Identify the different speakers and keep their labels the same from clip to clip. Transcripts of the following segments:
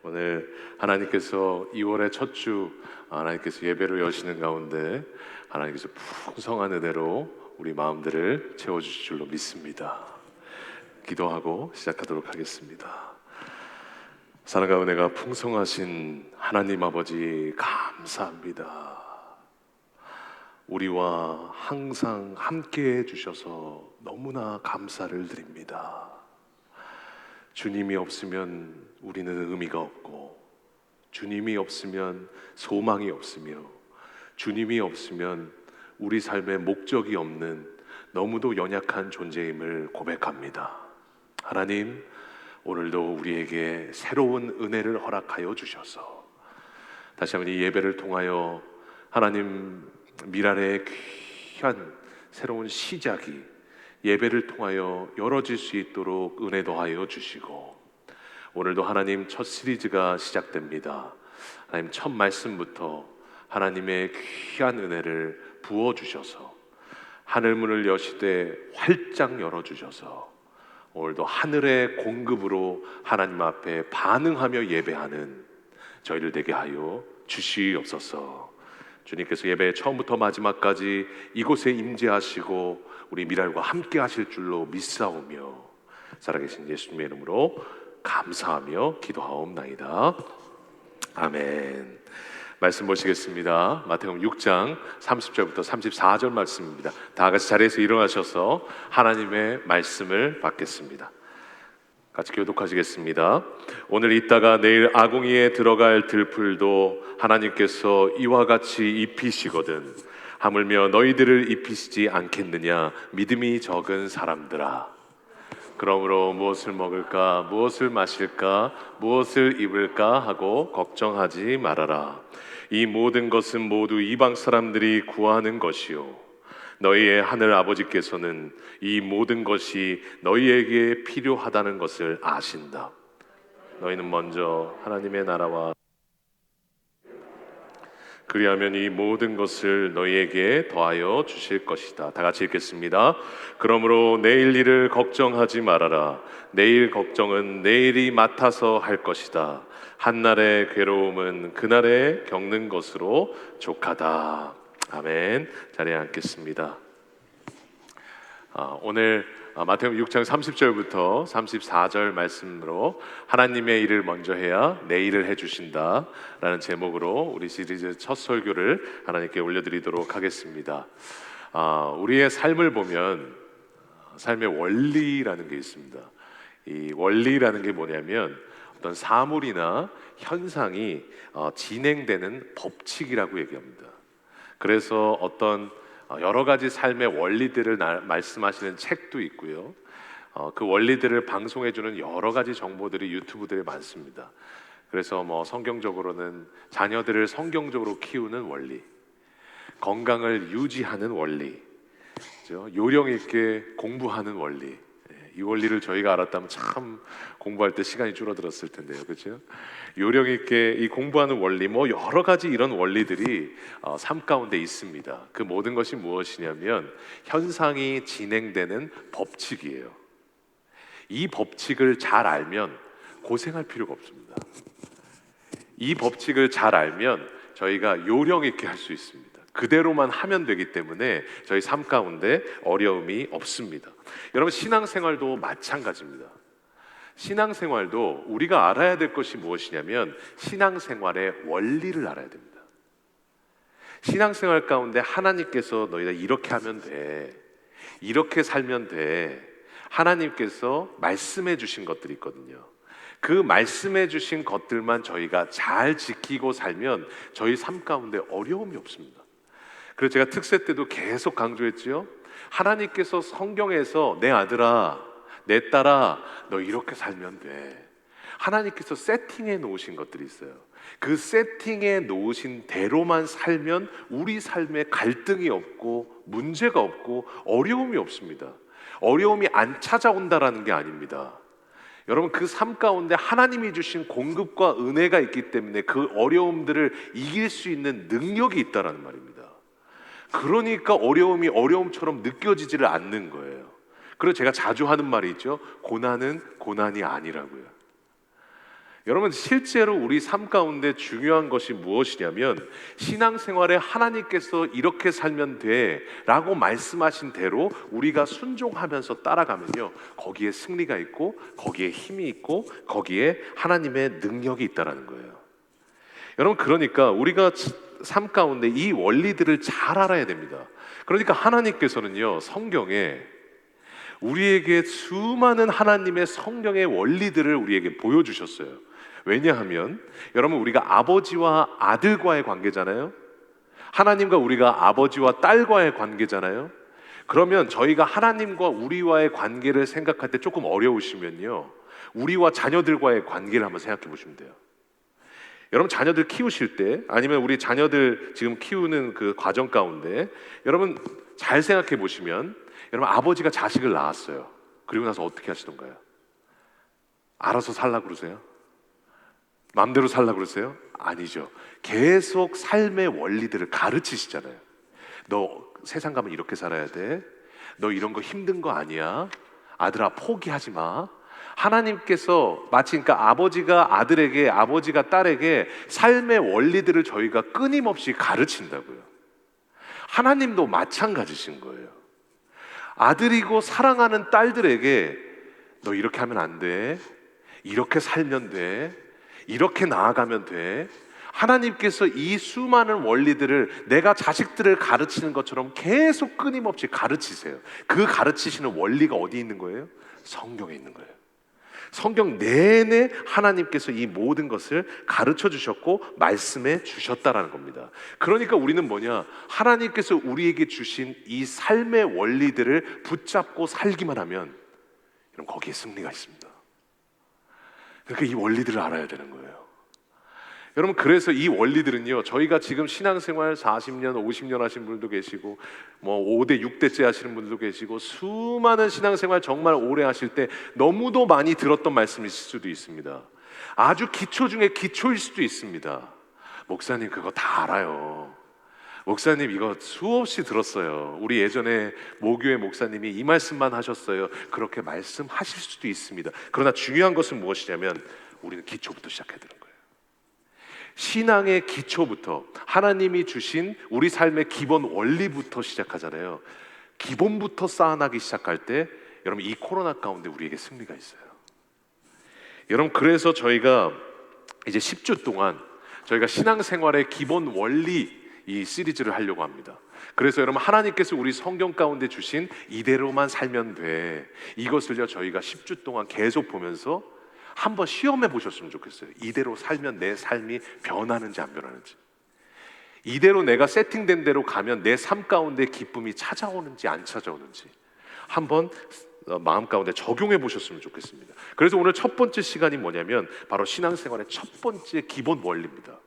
Speaker 1: 오늘 하나님께서 2월의 첫 주 하나님께서 예배를 여시는 가운데 하나님께서 풍성한 은혜로 우리 마음들을 채워주실 줄로 믿습니다. 기도하고 시작하도록 하겠습니다. 사랑과 은혜가 풍성하신 하나님 아버지 감사합니다. 우리와 항상 함께 해주셔서 너무나 감사를 드립니다. 주님이 없으면 우리는 의미가 없고, 주님이 없으면 소망이 없으며, 주님이 없으면 우리 삶에 목적이 없는 너무도 연약한 존재임을 고백합니다. 하나님, 오늘도 우리에게 새로운 은혜를 허락하여 주셔서 다시 한번 이 예배를 통하여 하나님 미랄의 귀한 새로운 시작이 예배를 통하여 열어질 수 있도록 은혜 더하여 주시고, 오늘도 하나님 첫 시리즈가 시작됩니다. 하나님 첫 말씀부터 하나님의 귀한 은혜를 부어주셔서 하늘문을 여시되 활짝 열어주셔서 오늘도 하늘의 공급으로 하나님 앞에 반응하며 예배하는 저희를 되게 하여 주시옵소서. 주님께서 예배 처음부터 마지막까지 이곳에 임재하시고 우리 미랄과 함께 하실 줄로 믿사오며 살아계신 예수님의 이름으로 감사하며 기도하옵나이다. 아멘. 말씀 보시겠습니다. 마태복음 6장 30절부터 34절 말씀입니다. 다 같이 자리에서 일어나셔서 하나님의 말씀을 받겠습니다. 같이 교독하시겠습니다. 오늘 있다가 내일 아궁이에 들어갈 들풀도 하나님께서 이와 같이 입히시거든 하물며 너희들을 입히시지 않겠느냐, 믿음이 적은 사람들아. 그러므로 무엇을 먹을까, 무엇을 마실까, 무엇을 입을까 하고 걱정하지 말아라. 이 모든 것은 모두 이방 사람들이 구하는 것이요 너희의 하늘 아버지께서는 이 모든 것이 너희에게 필요하다는 것을 아신다. 너희는 먼저 하나님의 나라와 그리하면 이 모든 것을 너희에게 더하여 주실 것이다. 다 같이 읽겠습니다. 그러므로 내일 일을 걱정하지 말아라. 내일 걱정은 내일이 맡아서 할 것이다. 한날의 괴로움은 그날에 겪는 것으로 족하다. 아멘. 자리에 앉겠습니다. 오늘 마태복음 6장 30절부터 34절 말씀으로 하나님의 일을 먼저 해야 내일을 해주신다 라는 제목으로 우리 시리즈 첫 설교를 하나님께 올려드리도록 하겠습니다. 우리의 삶을 보면 삶의 원리라는 게 있습니다. 이 원리라는 게 뭐냐면 어떤 사물이나 현상이 진행되는 법칙이라고 얘기합니다. 그래서 어떤 여러 가지 삶의 원리들을 말씀하시는 책도 있고요. 그 원리들을 방송해주는 여러 가지 정보들이 유튜브들에 많습니다. 그래서 성경적으로는 자녀들을 성경적으로 키우는 원리, 건강을 유지하는 원리, 그렇죠? 요령 있게 공부하는 원리. 이 원리를 저희가 알았다면 참 공부할 때 시간이 줄어들었을 텐데요, 그렇죠? 요령 있게 이 공부하는 원리, 여러 가지 이런 원리들이 삶 가운데 있습니다. 그 모든 것이 무엇이냐면 현상이 진행되는 법칙이에요. 이 법칙을 잘 알면 고생할 필요가 없습니다. 이 법칙을 잘 알면 저희가 요령 있게 할 수 있습니다. 그대로만 하면 되기 때문에 저희 삶 가운데 어려움이 없습니다. 여러분, 신앙생활도 마찬가지입니다. 신앙생활도 우리가 알아야 될 것이 무엇이냐면 신앙생활의 원리를 알아야 됩니다. 신앙생활 가운데 하나님께서 너희가 이렇게 하면 돼, 이렇게 살면 돼, 하나님께서 말씀해 주신 것들이 있거든요. 그 말씀해 주신 것들만 저희가 잘 지키고 살면 저희 삶 가운데 어려움이 없습니다. 그래서 제가 특세 때도 계속 강조했지요. 하나님께서 성경에서 내 아들아, 내 딸아, 너 이렇게 살면 돼. 하나님께서 세팅해 놓으신 것들이 있어요. 그 세팅해 놓으신 대로만 살면 우리 삶에 갈등이 없고 문제가 없고 어려움이 없습니다. 어려움이 안 찾아온다라는 게 아닙니다. 여러분, 그 삶 가운데 하나님이 주신 공급과 은혜가 있기 때문에 그 어려움들을 이길 수 있는 능력이 있다라는 말입니다. 그러니까 어려움이 어려움처럼 느껴지지를 않는 거예요. 그래서 제가 자주 하는 말이 있죠. 고난은 고난이 아니라고요. 여러분, 실제로 우리 삶 가운데 중요한 것이 무엇이냐면 신앙생활에 하나님께서 이렇게 살면 돼 라고 말씀하신 대로 우리가 순종하면서 따라가면요, 거기에 승리가 있고 거기에 힘이 있고 거기에 하나님의 능력이 있다는 거예요. 여러분, 그러니까 우리가 삶 가운데 이 원리들을 잘 알아야 됩니다. 그러니까 하나님께서는요, 성경에 우리에게 수많은 하나님의 성경의 원리들을 우리에게 보여주셨어요. 왜냐하면 여러분, 우리가 아버지와 아들과의 관계잖아요. 하나님과 우리가 아버지와 딸과의 관계잖아요. 그러면 저희가 하나님과 우리와의 관계를 생각할 때 조금 어려우시면요, 우리와 자녀들과의 관계를 한번 생각해 보시면 돼요. 여러분, 자녀들 키우실 때, 아니면 우리 자녀들 지금 키우는 그 과정 가운데 여러분 잘 생각해 보시면, 여러분, 아버지가 자식을 낳았어요. 그리고 나서 어떻게 하시던가요? 알아서 살라 그러세요? 마음대로 살라 그러세요? 아니죠. 계속 삶의 원리들을 가르치시잖아요. 너 세상 가면 이렇게 살아야 돼. 너 이런 거 힘든 거 아니야. 아들아, 포기하지 마. 하나님께서 마치, 그러니까 아버지가 아들에게, 아버지가 딸에게 삶의 원리들을 저희가 끊임없이 가르친다고요. 하나님도 마찬가지신 거예요. 아들이고 사랑하는 딸들에게 너 이렇게 하면 안 돼. 이렇게 살면 돼. 이렇게 나아가면 돼. 하나님께서 이 수많은 원리들을 내가 자식들을 가르치는 것처럼 계속 끊임없이 가르치세요. 그 가르치시는 원리가 어디 있는 거예요? 성경에 있는 거예요. 성경 내내 하나님께서 이 모든 것을 가르쳐 주셨고 말씀해 주셨다라는 겁니다. 그러니까 우리는 뭐냐? 하나님께서 우리에게 주신 이 삶의 원리들을 붙잡고 살기만 하면 여러분, 거기에 승리가 있습니다. 그러니까 이 원리들을 알아야 되는 거예요. 여러분, 그래서 이 원리들은요, 저희가 지금 신앙생활 40년, 50년 하신 분들도 계시고, 뭐 5대, 6대째 하시는 분들도 계시고, 수많은 신앙생활 정말 오래 하실 때 너무도 많이 들었던 말씀일 수도 있습니다. 아주 기초 중에 기초일 수도 있습니다. 목사님, 그거 다 알아요. 목사님, 이거 수없이 들었어요. 우리 예전에 모교회 목사님이 이 말씀만 하셨어요. 그렇게 말씀하실 수도 있습니다. 그러나 중요한 것은 무엇이냐면 우리는 기초부터 시작해야 되는 거예요. 신앙의 기초부터, 하나님이 주신 우리 삶의 기본 원리부터 시작하잖아요. 기본부터 쌓아나기 시작할 때 여러분, 이 코로나 가운데 우리에게 승리가 있어요. 여러분, 그래서 저희가 이제 10주 동안 저희가 신앙생활의 기본 원리 이 시리즈를 하려고 합니다. 그래서 여러분, 하나님께서 우리 성경 가운데 주신 이대로만 살면 돼, 이것을요 저희가 10주 동안 계속 보면서 한번 시험해 보셨으면 좋겠어요. 이대로 살면 내 삶이 변하는지 안 변하는지, 이대로 내가 세팅된 대로 가면 내 삶 가운데 기쁨이 찾아오는지 안 찾아오는지 한번 마음 가운데 적용해 보셨으면 좋겠습니다. 그래서 오늘 첫 번째 시간이 뭐냐면 바로 신앙생활의 첫 번째 기본 원리입니다.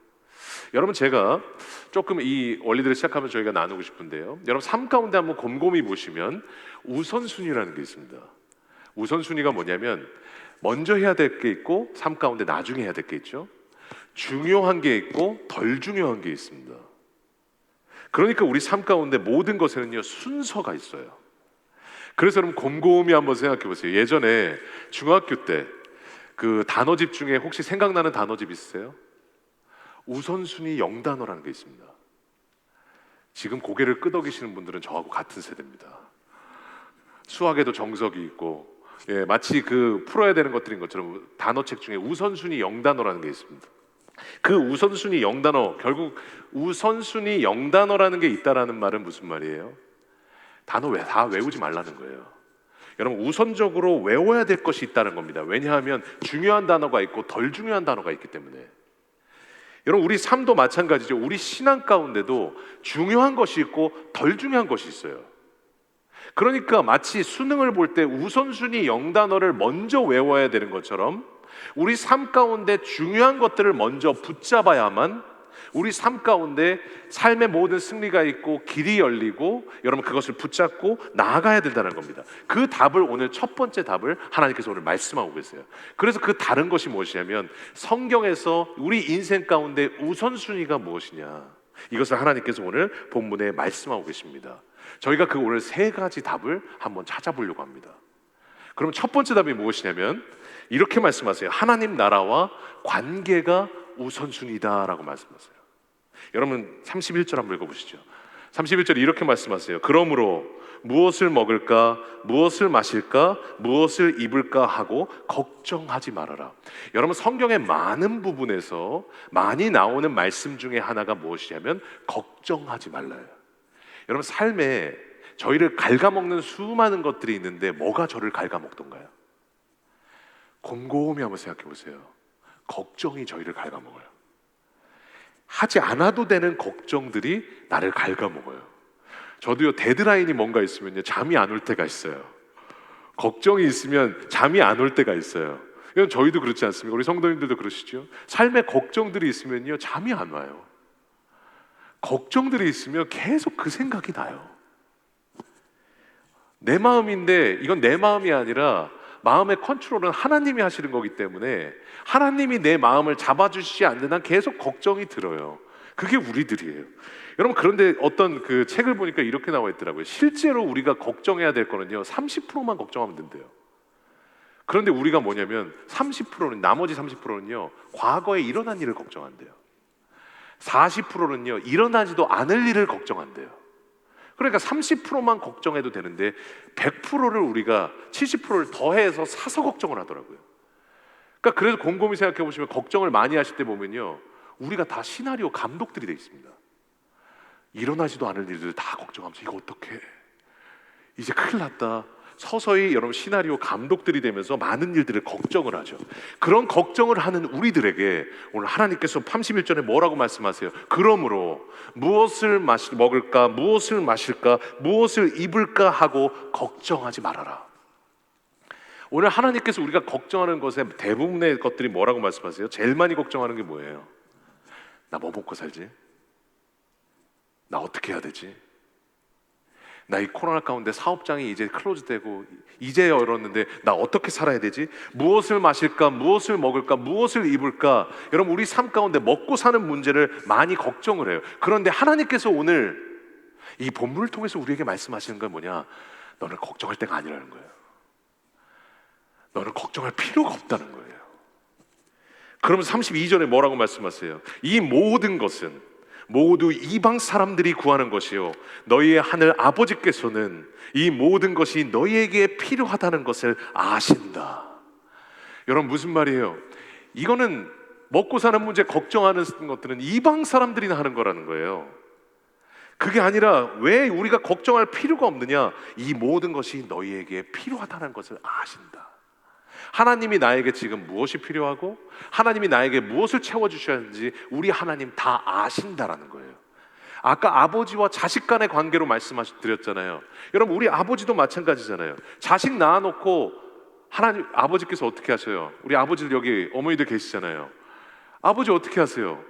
Speaker 1: 여러분, 제가 조금 이 원리들을 시작하면서 저희가 나누고 싶은데요, 여러분 삶 가운데 한번 곰곰이 보시면 우선순위라는 게 있습니다. 우선순위가 뭐냐면 먼저 해야 될 게 있고 삶 가운데 나중에 해야 될 게 있죠. 중요한 게 있고 덜 중요한 게 있습니다. 그러니까 우리 삶 가운데 모든 것에는요 순서가 있어요. 그래서 여러분, 곰곰이 한번 생각해 보세요. 예전에 중학교 때 그 단어집 중에 혹시 생각나는 단어집 있으세요? 우선순위 0단어라는 게 있습니다. 지금 고개를 끄덕이시는 분들은 저하고 같은 세대입니다. 수학에도 정석이 있고, 마치 그 풀어야 되는 것들인 것처럼 단어책 중에 우선순위 0단어라는 게 있습니다. 그 우선순위 0단어, 결국 우선순위 0단어라는 게 있다라는 말은 무슨 말이에요? 단어 다 외우지 말라는 거예요. 여러분, 우선적으로 외워야 될 것이 있다는 겁니다. 왜냐하면 중요한 단어가 있고 덜 중요한 단어가 있기 때문에. 여러분, 우리 삶도 마찬가지죠. 우리 신앙 가운데도 중요한 것이 있고 덜 중요한 것이 있어요. 그러니까 마치 수능을 볼 때 우선순위 0단어를 먼저 외워야 되는 것처럼 우리 삶 가운데 중요한 것들을 먼저 붙잡아야만 우리 삶 가운데 삶의 모든 승리가 있고 길이 열리고 여러분 그것을 붙잡고 나아가야 된다는 겁니다. 그 답을, 오늘 첫 번째 답을 하나님께서 오늘 말씀하고 계세요. 그래서 그 다른 것이 무엇이냐면 성경에서 우리 인생 가운데 우선순위가 무엇이냐, 이것을 하나님께서 오늘 본문에 말씀하고 계십니다. 저희가 그 오늘 세 가지 답을 한번 찾아보려고 합니다. 그럼 첫 번째 답이 무엇이냐면 이렇게 말씀하세요. 하나님 나라와 관계가 우선순위다라고 말씀하세요. 여러분 31절 한번 읽어보시죠. 31절에 이렇게 말씀하세요. 그러므로 무엇을 먹을까, 무엇을 마실까, 무엇을 입을까 하고 걱정하지 말아라. 여러분 성경의 많은 부분에서 많이 나오는 말씀 중에 하나가 무엇이냐면 걱정하지 말라요. 여러분 삶에 저희를 갉아먹는 수많은 것들이 있는데 뭐가 저를 갉아먹던가요? 곰곰이 한번 생각해 보세요. 걱정이 저희를 갉아먹어요. 하지 않아도 되는 걱정들이 나를 갉아먹어요. 저도요, 데드라인이 뭔가 있으면요 잠이 안 올 때가 있어요. 걱정이 있으면 잠이 안 올 때가 있어요. 이건 저희도 그렇지 않습니까? 우리 성도님들도 그러시죠? 삶에 걱정들이 있으면요 잠이 안 와요. 걱정들이 있으면 계속 그 생각이 나요. 내 마음인데 이건 내 마음이 아니라 마음의 컨트롤은 하나님이 하시는 거기 때문에 하나님이 내 마음을 잡아주시지 않는 한 계속 걱정이 들어요. 그게 우리들이에요. 여러분 그런데 어떤 그 책을 보니까 이렇게 나와 있더라고요. 실제로 우리가 걱정해야 될 거는요 30%만 걱정하면 된대요. 그런데 우리가 뭐냐면 30%는 나머지 30%는요 과거에 일어난 일을 걱정한대요. 40%는요 일어나지도 않을 일을 걱정한대요. 그러니까 30%만 걱정해도 되는데 100%를 우리가 70%를 더해서 사서 걱정을 하더라고요. 그러니까 그래서 곰곰이 생각해 보시면 걱정을 많이 하실 때 보면요 우리가 다 시나리오 감독들이 돼 있습니다. 일어나지도 않을 일들 다 걱정하면서 이거 어떡해, 이제 큰일 났다. 서서히 여러분 시나리오 감독들이 되면서 많은 일들을 걱정을 하죠. 그런 걱정을 하는 우리들에게 오늘 하나님께서 31절에 뭐라고 말씀하세요? 그러므로 무엇을 먹을까, 무엇을 마실까, 무엇을 입을까 하고 걱정하지 말아라. 오늘 하나님께서 우리가 걱정하는 것의 대부분의 것들이 뭐라고 말씀하세요? 제일 많이 걱정하는 게 뭐예요? 나 뭐 먹고 살지? 나 어떻게 해야 되지? 나 이 코로나 가운데 사업장이 이제 클로즈되고 이제 열었는데 나 어떻게 살아야 되지? 무엇을 마실까? 무엇을 먹을까? 무엇을 입을까? 여러분 우리 삶 가운데 먹고 사는 문제를 많이 걱정을 해요. 그런데 하나님께서 오늘 이 본문을 통해서 우리에게 말씀하시는 건 뭐냐? 너는 걱정할 때가 아니라는 거예요. 너는 걱정할 필요가 없다는 거예요. 그러면 32절에 뭐라고 말씀하세요? 이 모든 것은 모두 이방 사람들이 구하는 것이요 너희의 하늘 아버지께서는 이 모든 것이 너희에게 필요하다는 것을 아신다. 여러분 무슨 말이에요? 이거는 먹고 사는 문제 걱정하는 것들은 이방 사람들이나 하는 거라는 거예요. 그게 아니라 왜 우리가 걱정할 필요가 없느냐? 이 모든 것이 너희에게 필요하다는 것을 아신다. 하나님이 나에게 지금 무엇이 필요하고 하나님이 나에게 무엇을 채워주셔야 하는지 우리 하나님 다 아신다라는 거예요. 아까 아버지와 자식 간의 관계로 말씀드렸잖아요. 여러분 우리 아버지도 마찬가지잖아요. 자식 낳아놓고 하나님 아버지께서 어떻게 하셔요? 우리 아버지들 여기 어머니들 계시잖아요. 아버지 어떻게 하세요?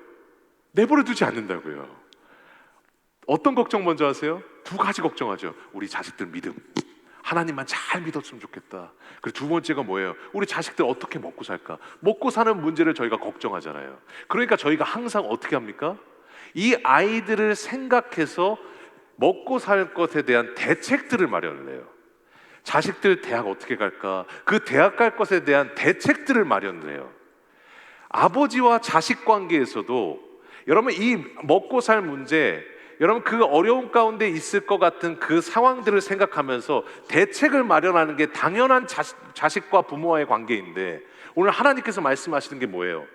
Speaker 1: 내버려 두지 않는다고요. 어떤 걱정 먼저 하세요? 두 가지 걱정하죠. 우리 자식들 믿음, 하나님만 잘 믿었으면 좋겠다. 그리고 두 번째가 뭐예요? 우리 자식들 어떻게 먹고 살까? 먹고 사는 문제를 저희가 걱정하잖아요. 그러니까 저희가 항상 어떻게 합니까? 이 아이들을 생각해서 먹고 살 것에 대한 대책들을 마련을 해요. 자식들 대학 어떻게 갈까? 그 대학 갈 것에 대한 대책들을 마련을 해요. 아버지와 자식 관계에서도 여러분 이 먹고 살 문제, 여러분 그 어려운 가운데 있을 것 같은 그 상황들을 생각하면서 대책을 마련하는 게 당연한 자식과 부모와의 관계인데 오늘 하나님께서 말씀하시는 게 뭐예요?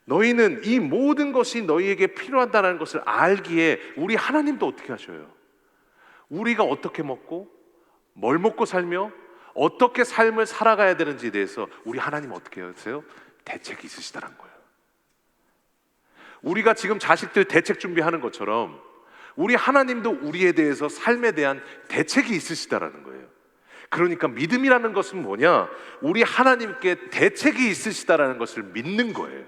Speaker 1: 너희는 이 모든 것이 너희에게 필요하다는 것을 알기에 우리 하나님도 어떻게 하셔요? 우리가 어떻게 먹고 뭘 먹고 살며 어떻게 삶을 살아가야 되는지에 대해서 우리 하나님 어떻게 하세요? 대책이 있으시다는 거예요. 우리가 지금 자식들 대책 준비하는 것처럼 우리 하나님도 우리에 대해서 삶에 대한 대책이 있으시다라는 거예요. 그러니까 믿음이라는 것은 뭐냐? 우리 하나님께 대책이 있으시다라는 것을 믿는 거예요.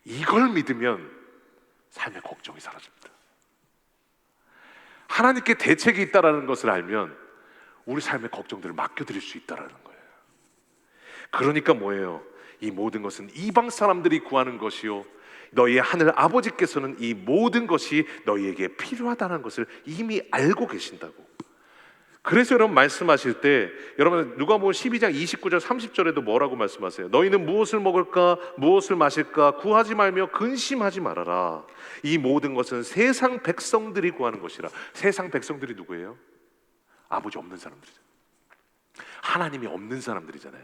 Speaker 1: 이걸 믿으면 삶의 걱정이 사라집니다. 하나님께 대책이 있다라는 것을 알면 우리 삶의 걱정들을 맡겨드릴 수 있다라는 거예요. 그러니까 뭐예요? 이 모든 것은 이방 사람들이 구하는 것이요 너희의 하늘 아버지께서는 이 모든 것이 너희에게 필요하다는 것을 이미 알고 계신다고. 그래서 여러분 말씀하실 때 여러분 누가복음 12장 29절 30절에도 뭐라고 말씀하세요? 너희는 무엇을 먹을까 무엇을 마실까 구하지 말며 근심하지 말아라. 이 모든 것은 세상 백성들이 구하는 것이라. 세상 백성들이 누구예요? 아버지 없는 사람들이죠. 하나님이 없는 사람들이잖아요.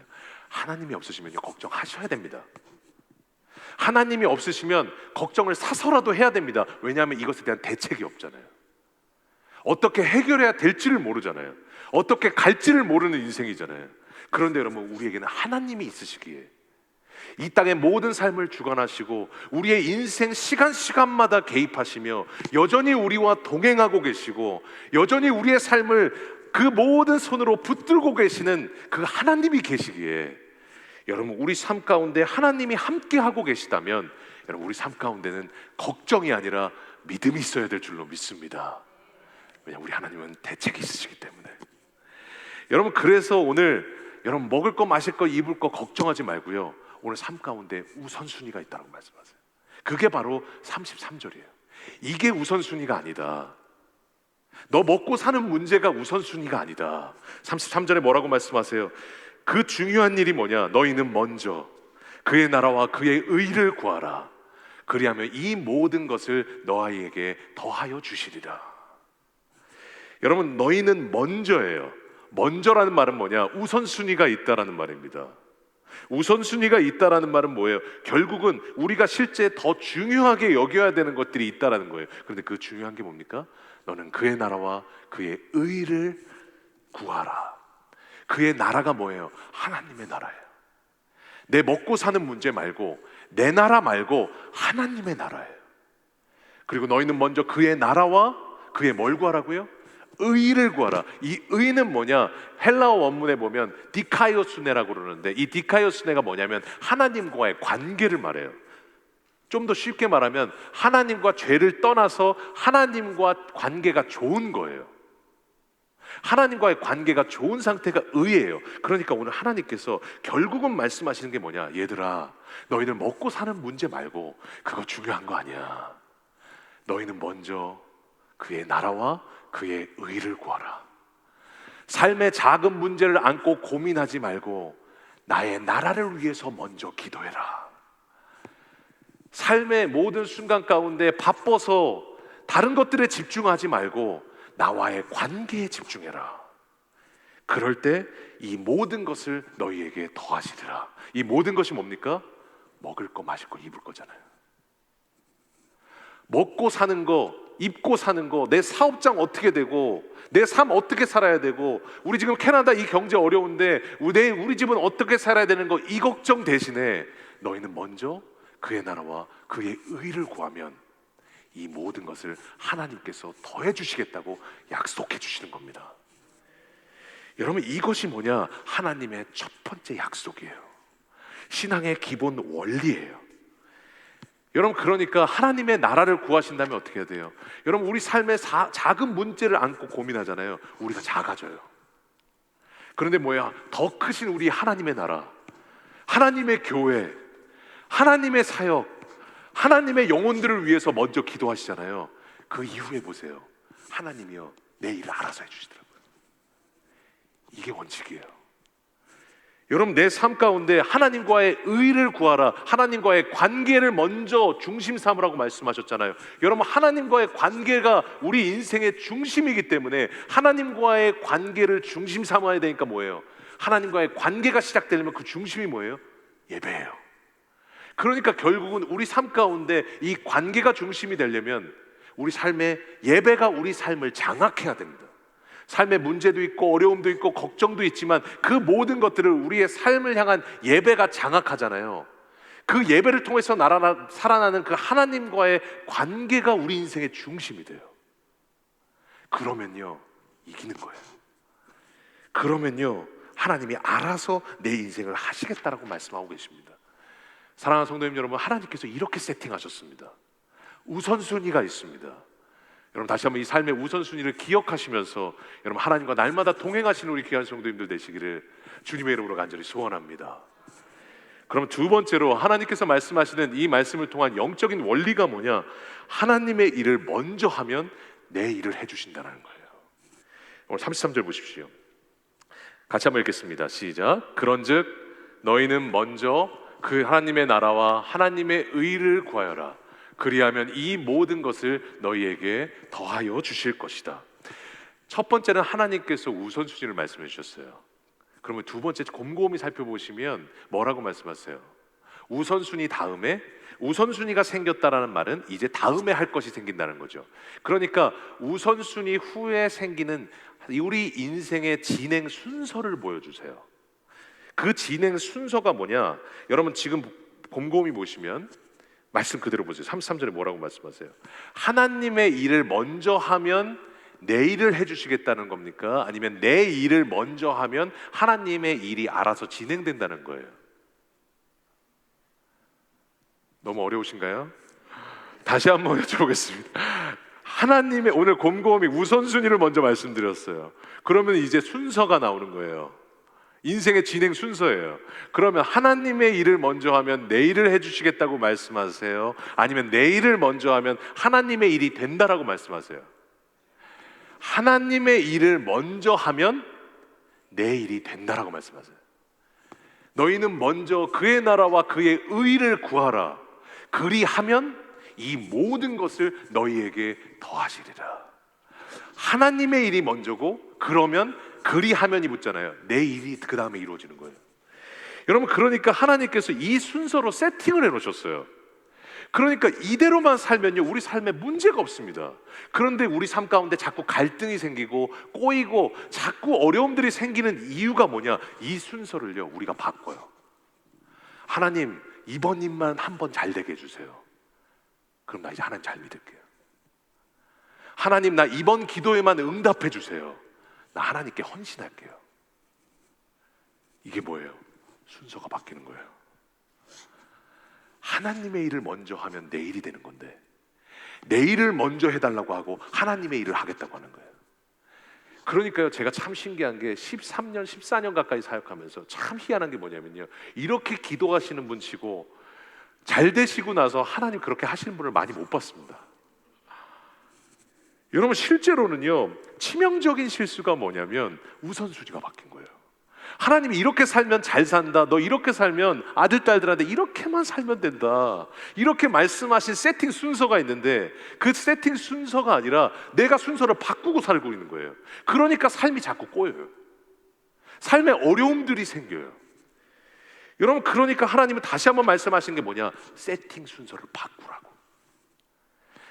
Speaker 1: 하나님이 없으시면 걱정하셔야 됩니다. 하나님이 없으시면 걱정을 사서라도 해야 됩니다. 왜냐하면 이것에 대한 대책이 없잖아요. 어떻게 해결해야 될지를 모르잖아요. 어떻게 갈지를 모르는 인생이잖아요. 그런데 여러분 우리에게는 하나님이 있으시기에 이 땅의 모든 삶을 주관하시고 우리의 인생 시간마다 개입하시며 여전히 우리와 동행하고 계시고 여전히 우리의 삶을 그 모든 손으로 붙들고 계시는 그 하나님이 계시기에 여러분 우리 삶 가운데 하나님이 함께 하고 계시다면 여러분 우리 삶 가운데는 걱정이 아니라 믿음이 있어야 될 줄로 믿습니다. 왜냐하면 우리 하나님은 대책이 있으시기 때문에. 여러분 그래서 오늘 여러분 먹을 거 마실 거 입을 거 걱정하지 말고요, 오늘 삶 가운데 우선순위가 있다고 말씀하세요. 그게 바로 33절이에요 이게 우선순위가 아니다. 너 먹고 사는 문제가 우선순위가 아니다. 33절에 뭐라고 말씀하세요? 그 중요한 일이 뭐냐? 너희는 먼저 그의 나라와 그의 의를 구하라. 그리하면 이 모든 것을 너희에게 더하여 주시리라. 여러분 너희는 먼저예요. 먼저라는 말은 뭐냐? 우선순위가 있다라는 말입니다. 우선순위가 있다라는 말은 뭐예요? 결국은 우리가 실제 더 중요하게 여겨야 되는 것들이 있다라는 거예요. 그런데 그 중요한 게 뭡니까? 너는 그의 나라와 그의 의를 구하라. 그의 나라가 뭐예요? 하나님의 나라예요. 내 먹고 사는 문제 말고 내 나라 말고 하나님의 나라예요. 그리고 너희는 먼저 그의 나라와 그의 뭘 구하라고요? 의를 구하라. 이 의는 뭐냐? 헬라어 원문에 보면 디카이오스네라고 그러는데 이 디카이오스네가 뭐냐면 하나님과의 관계를 말해요. 좀 더 쉽게 말하면 하나님과 죄를 떠나서 하나님과 관계가 좋은 거예요. 하나님과의 관계가 좋은 상태가 의예요. 그러니까 오늘 하나님께서 결국은 말씀하시는 게 뭐냐? 얘들아, 너희들 먹고 사는 문제 말고 그거 중요한 거 아니야. 너희는 먼저 그의 나라와 그의 의를 구하라. 삶의 작은 문제를 안고 고민하지 말고 나의 나라를 위해서 먼저 기도해라. 삶의 모든 순간 가운데 바빠서 다른 것들에 집중하지 말고 나와의 관계에 집중해라. 그럴 때 이 모든 것을 너희에게 더하시리라. 이 모든 것이 뭡니까? 먹을 거, 마실 거, 입을 거잖아요. 먹고 사는 거, 입고 사는 거, 내 사업장 어떻게 되고 내 삶 어떻게 살아야 되고 우리 지금 캐나다 이 경제 어려운데 우리 집은 어떻게 살아야 되는 거, 이 걱정 대신에 너희는 먼저 그의 나라와 그의 의를 구하면 이 모든 것을 하나님께서 더해 주시겠다고 약속해 주시는 겁니다. 여러분 이것이 뭐냐? 하나님의 첫 번째 약속이에요. 신앙의 기본 원리예요. 여러분 그러니까 하나님의 나라를 구하신다면 어떻게 해야 돼요? 여러분 우리 삶의 작은 문제를 안고 고민하잖아요. 우리가 작아져요. 그런데 뭐야? 더 크신 우리 하나님의 나라, 하나님의 교회, 하나님의 사역, 하나님의 영혼들을 위해서 먼저 기도하시잖아요. 그 이후에 보세요. 하나님이요 내 일을 알아서 해주시더라고요. 이게 원칙이에요. 여러분 내 삶 가운데 하나님과의 의를 구하라. 하나님과의 관계를 먼저 중심 삼으라고 말씀하셨잖아요. 여러분 하나님과의 관계가 우리 인생의 중심이기 때문에 하나님과의 관계를 중심 삼아야 되니까 뭐예요? 하나님과의 관계가 시작되려면 그 중심이 뭐예요? 예배예요. 그러니까 결국은 우리 삶 가운데 이 관계가 중심이 되려면 우리 삶의 예배가 우리 삶을 장악해야 됩니다. 삶의 문제도 있고 어려움도 있고 걱정도 있지만 그 모든 것들을 우리의 삶을 향한 예배가 장악하잖아요. 그 예배를 통해서 살아나는 그 하나님과의 관계가 우리 인생의 중심이 돼요. 그러면요 이기는 거예요. 그러면요 하나님이 알아서 내 인생을 하시겠다라고 말씀하고 계십니다. 사랑하는 성도님 여러분, 하나님께서 이렇게 세팅하셨습니다. 우선순위가 있습니다. 여러분 다시 한번 이 삶의 우선순위를 기억하시면서 여러분 하나님과 날마다 동행하시는 우리 귀한 성도님들 되시기를 주님의 이름으로 간절히 소원합니다. 그럼 두 번째로 하나님께서 말씀하시는 이 말씀을 통한 영적인 원리가 뭐냐? 하나님의 일을 먼저 하면 내 일을 해주신다는 거예요. 오늘 33절 보십시오. 같이 한번 읽겠습니다. 시작. 그런즉 너희는 먼저 그 하나님의 나라와 하나님의 의를 구하여라. 그리하면 이 모든 것을 너희에게 더하여 주실 것이다. 첫 번째는 하나님께서 우선순위를 말씀해 주셨어요. 그러면 두 번째 곰곰이 살펴보시면 뭐라고 말씀하세요? 우선순위 다음에 우선순위가 생겼다라는 말은 이제 다음에 할 것이 생긴다는 거죠. 그러니까 우선순위 후에 생기는 우리 인생의 진행 순서를 보여주세요. 그 진행 순서가 뭐냐? 여러분 지금 곰곰이 보시면 말씀 그대로 보세요. 33절에 뭐라고 말씀하세요? 하나님의 일을 먼저 하면 내 일을 해주시겠다는 겁니까? 아니면 내 일을 먼저 하면 하나님의 일이 알아서 진행된다는 거예요? 너무 어려우신가요? 다시 한번 여쭤보겠습니다. 하나님의 오늘 곰곰이 우선순위를 먼저 말씀드렸어요. 그러면 이제 순서가 나오는 거예요. 인생의 진행 순서예요. 그러면 하나님의 일을 먼저 하면 내 일을 해주시겠다고 말씀하세요? 아니면 내 일을 먼저 하면 하나님의 일이 된다라고 말씀하세요? 하나님의 일을 먼저 하면 내 일이 된다라고 말씀하세요. 너희는 먼저 그의 나라와 그의 의를 구하라. 그리하면 이 모든 것을 너희에게 더하시리라. 하나님의 일이 먼저고 그러면 그리하면이 붙잖아요. 내 일이 그 다음에 이루어지는 거예요. 여러분 그러니까 하나님께서 이 순서로 세팅을 해놓으셨어요. 그러니까 이대로만 살면요 우리 삶에 문제가 없습니다. 그런데 우리 삶 가운데 자꾸 갈등이 생기고 꼬이고 자꾸 어려움들이 생기는 이유가 뭐냐? 이 순서를요 우리가 바꿔요. 하나님 이번 일만 한번 잘 되게 해주세요. 그럼 나 이제 하나님 잘 믿을게요. 하나님 나 이번 기도에만 응답해 주세요. 나 하나님께 헌신할게요. 이게 뭐예요? 순서가 바뀌는 거예요. 하나님의 일을 먼저 하면 내 일이 되는 건데 내 일을 먼저 해달라고 하고 하나님의 일을 하겠다고 하는 거예요. 그러니까요 제가 참 신기한 게 13년 14년 가까이 사역하면서 참 희한한 게 뭐냐면요 이렇게 기도하시는 분 치고 잘 되시고 나서 하나님 그렇게 하시는 분을 많이 못 봤습니다. 여러분 실제로는요 치명적인 실수가 뭐냐면 우선순위가 바뀐 거예요. 하나님이 이렇게 살면 잘 산다, 너 이렇게 살면 아들 딸들한테 이렇게만 살면 된다, 이렇게 말씀하신 세팅 순서가 있는데 그 세팅 순서가 아니라 내가 순서를 바꾸고 살고 있는 거예요. 그러니까 삶이 자꾸 꼬여요. 삶에 어려움들이 생겨요. 여러분 그러니까 하나님은 다시 한번 말씀하신 게 뭐냐? 세팅 순서를 바꾸라고.